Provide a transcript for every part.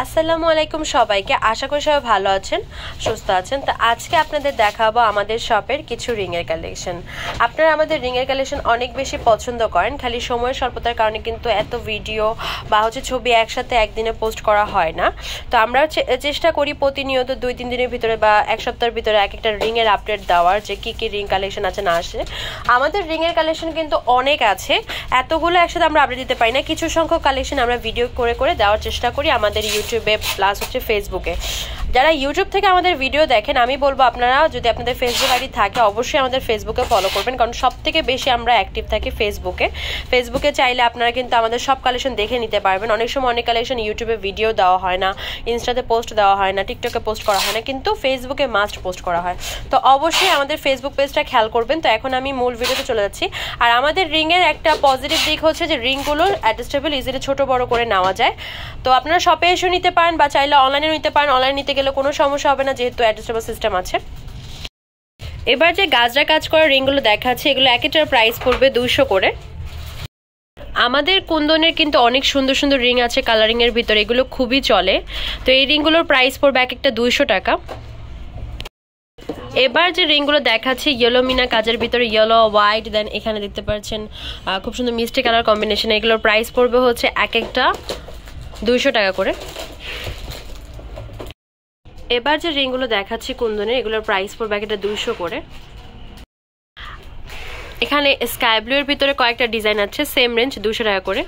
আসসালামু আলাইকুম সবাইকে। আশা করি সবাই ভালো আছেন, সুস্থ আছেন। তো আজকে আপনাদের দেখাবো আমাদের শপের কিছু রিংয়ের কালেকশন। আপনারা আমাদের রিংয়ের কালেকশন অনেক বেশি পছন্দ করেন, খালি সময়ের স্বল্পতার কারণে কিন্তু এত ভিডিও বা ছবি একসাথে একদিনে পোস্ট করা হয় না। তো আমরা চেষ্টা করি প্রতিনিয়ত 2-3 দিনের ভিতরে বা এক সপ্তাহের ভিতরে এক একটা রিংয়ের আপডেট দেওয়ার, যে কী কী রিং কালেকশন আছে না আসে। আমাদের রিংয়ের কালেকশন কিন্তু অনেক আছে, এতগুলো একসাথে আমরা আপডেট দিতে পারি না। কিছু সংখ্যক কালেকশন আমরা ভিডিও করে করে দেওয়ার চেষ্টা করি আমাদের ইউটিউবে প্লাস ফেসবুকে। যারা ইউটিউব থেকে আমাদের ভিডিও দেখেন, আমি বলবো আপনারা যদি আপনাদের ফেসবুক আইডি থাকে অবশ্যই আমাদের ফেসবুকে ফলো করবেন, কারণ সব থেকে বেশি আমরা অ্যাক্টিভ থাকি ফেসবুকে চাইলে আপনারা কিন্তু আমাদের সব কালেকশন দেখে নিতে পারবেন। অনেক সময় অনেক কালেকশন ইউটিউবে ভিডিও দেওয়া হয় না, ইনস্টাতে পোস্ট দেওয়া হয় না, টিকটকে পোস্ট করা হয় না, কিন্তু ফেসবুকে মাস্ট পোস্ট করা হয়। তো অবশ্যই আমাদের ফেসবুক পেজটা খেয়াল করবেন। তো এখন আমি মূল ভিডিওতে চলে যাচ্ছি। আর আমাদের রিংয়ের একটা পজিটিভ দিক হচ্ছে যে রিংগুলো অ্যাডজাস্টেবল, ইজিলি ছোট বড় করে নেওয়া যায়। তো আপনারা শপে এসে নিতে পারেন বা চাইলে অনলাইনে নিতে পারেন। অনলাইনে নিতে গেলে কোনো সমস্যা হবে না, যেহেতু অ্যাডজাস্টেবল সিস্টেম আছে। এবার যে গাজরা কাজ করা রিংগুলো দেখাচ্ছে, এগুলো এক একটার প্রাইস পড়বে 200 করে। আমাদের কুন্দনের কিন্তু অনেক সুন্দর সুন্দর রিং আছে কালারিং এর ভিতরে, এগুলো খুবই চলে। তো এই রিংগুলোর প্রাইস পড়বে এক একটা 200 টাকা। এবার যে রিংগুলো দেখাচ্ছি ইয়েলো মিনা কাজের ভিতরে, ইয়েলো হোয়াইট, দেন এখানে দেখতে পাচ্ছেন খুব সুন্দর মিষ্টি কালার কম্বিনেশন। এগুলোর প্রাইস পড়বে হচ্ছে এক একটা 200 টাকা করে। এবার যে রিংগুলো দেখাচ্ছি কুন্দনের, এগুলোর প্রাইস পড়বে এক একটা 200 করে। এখানে স্কাই ব্লু এর ভিতরে কয়েকটা ডিজাইন আছে, সেম রেঞ্জ 200 টাকা করে।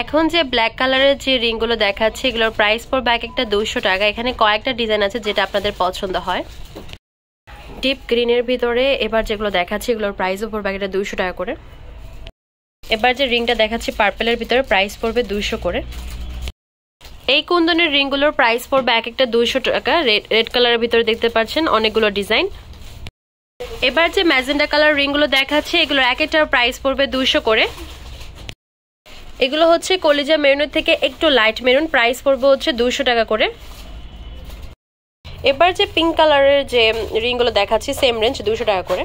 এখন যে ব্ল্যাক কালারের যে রিংগুলো দেখাচ্ছি, এগুলোর প্রাইস পড়বে এক একটা 200 টাকা। এখানে কয়েকটা ডিজাইন আছে যেটা আপনাদের পছন্দ হয়। ডিপ গ্রিনের ভিতরে এবার যেগুলো দেখাচ্ছি, এগুলোর প্রাইসও পড়বে একটা 200 টাকা করে। এবার যে রিংটা দেখাচ্ছি পার্পেলের ভিতরে, প্রাইস পড়বে 200 করে। এই কুন্দনের রিংগুলোর প্রাইস পড়বে এক একটা 200 টাকা। রেড কালারের ভিতরে দেখতে পাচ্ছেন অনেকগুলো ডিজাইন। এবার যে ম্যাজেন্ডা কালার রিংগুলো দেখাচ্ছি, এগুলোর এক একটার প্রাইস পড়বে 200 করে। এগুলো হচ্ছে কলিজা মেরুনের থেকে একটু লাইট মেরুন, প্রাইস পড়বে হচ্ছে 200 টাকা করে। এবার যে পিঙ্ক কালারের যে রিংগুলো দেখাচ্ছি, সেম রেঞ্জ 200 টাকা করে।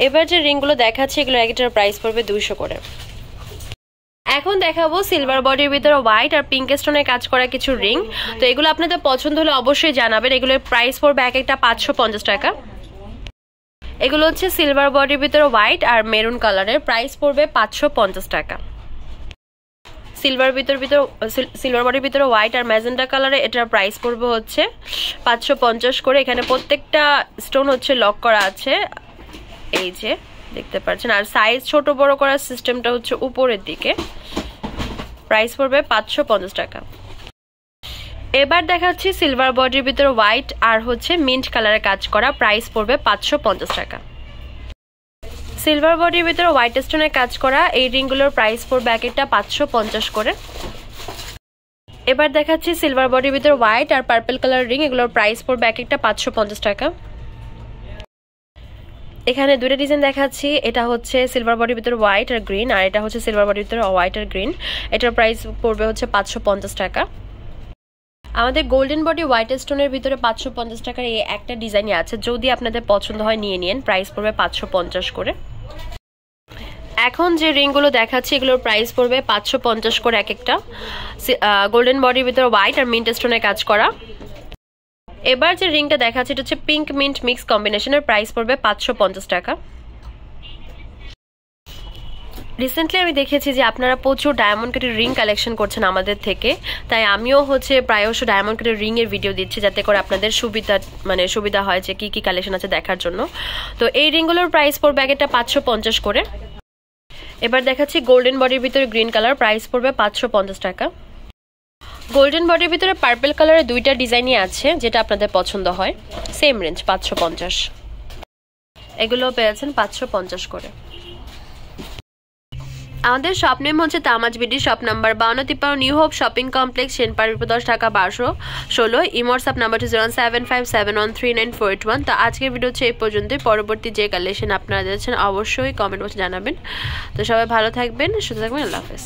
এবার যে রিংগুলো দেখাচ্ছি, এগুলো এক একটার প্রাইস পড়বে 200 করে। এখন দেখাবো সিলভার বডির ভিতরে হোয়াইট আর পিঙ্ক স্টোনের কাজ করা কিছু রিং। তো এগুলো আপনাদের পছন্দ হলে অবশ্যই জানাবেন। এগুলোর প্রাইস পড়বে এক একটা 550 টাকা। এগুলো হচ্ছে সিলভার বডির ভিতরে হোয়াইট আর মেরুন কালারের, প্রাইস পড়বে 550 টাকা। সিলভার বডির ভিতরে হোয়াইট আর ম্যাজেন্ডা কালারে, এটার প্রাইস পড়বে হচ্ছে 550 করে। এখানে প্রত্যেকটা স্টোন হচ্ছে লক করা আছে, এই যে দেখতে পাচ্ছেন। আর সাইজ ছোট বড় করার সিস্টেমটা হচ্ছে উপরের দিকে। প্রাইস পড়বে 550 টাকা। এবার দেখাচ্ছি সিলভার বডির ভিতরে হোয়াইট আর হচ্ছে মিন্ট কালারের কাজ করা, প্রাইস পড়বে 550 টাকা। সিলভার বডির ভিতরে হোয়াইট স্টোনের কাজ করা এই রিংগুলোর প্রাইস পড়বে এক একটা 550 করে। এবার দেখাচ্ছি সিলভার বডির ভিতরে হোয়াইট আর পার্পল কালার রিং, এগুলোর প্রাইস পড়বে এক একটা 550 টাকা। এখানে দুটো ডিজাইন দেখাচ্ছি, এটা হচ্ছে সিলভার বডির ভিতরে হোয়াইট আর গ্রিন, আর এটা হচ্ছে সিলভার বডির ভিতরে হোয়াইট আর গ্রিন। এটার প্রাইস পড়বে হচ্ছে 550 টাকা। আমাদের গোল্ডেন বডি হোয়াইট স্টোনের ভিতরে 550 টাকার এই একটা ডিজাইনই আছে, যদি আপনাদের পছন্দ হয় নিয়ে নিন। প্রাইস পড়বে 550 করে। এখন যে রিংগুলো দেখাচ্ছি, এগুলোর প্রাইস পড়বে 550 করে এক একটা। গোল্ডেন বডির ভিতরে হোয়াইট আর মিন্ট স্টোনের কাজ করা। এবার যে রিংটা দেখাচ্ছি, এটা হচ্ছে পিঙ্ক মিন্ট মিক্স কম্বিনেশনের, প্রাইস পড়বে 550 টাকা। রিসেন্টলি আমি দেখেছি যে আপনারা প্রচুর ডায়মন্ড কাটের রিং কালেকশন করছেন আমাদের থেকে, তাই আমিও হচ্ছে প্রায়শ ডায়মন্ড কাটের রিং এর ভিডিও দিচ্ছি, যাতে করে আপনাদের সুবিধা হয় যে কি কি কালেকশন আছে দেখার জন্য। তো এই রিংগুলোর প্রাইস পড়বে এক একটা 550 করে। এবার দেখাচ্ছি গোল্ডেন বডির ভিতরে গ্রিন কালার, প্রাইস পড়বে 550 টাকা। গোল্ডেন বডির ভিতরে পার্পল কালারের দুইটা ডিজাইনই আছে, যেটা আপনাদের পছন্দ হয়। Same range 550। এগুলো পেয়েছেন 550 করে। আমাদের শপ নেম হচ্ছে Tamaz BD, shop number 5253 New Hope Shopping Complex, Senpara 10 টাকা 1216। Imo WhatsApp number 07557139481। তো আজকের ভিডিও হচ্ছে এই পর্যন্তই। পরবর্তী যে কালেকশন আপনারা দেখছেন অবশ্যই কমেন্ট বক্সে জানাবেন। তো সবাই ভালো থাকবেন, সুস্থ থাকবেন। আল্লাহ হাফেজ।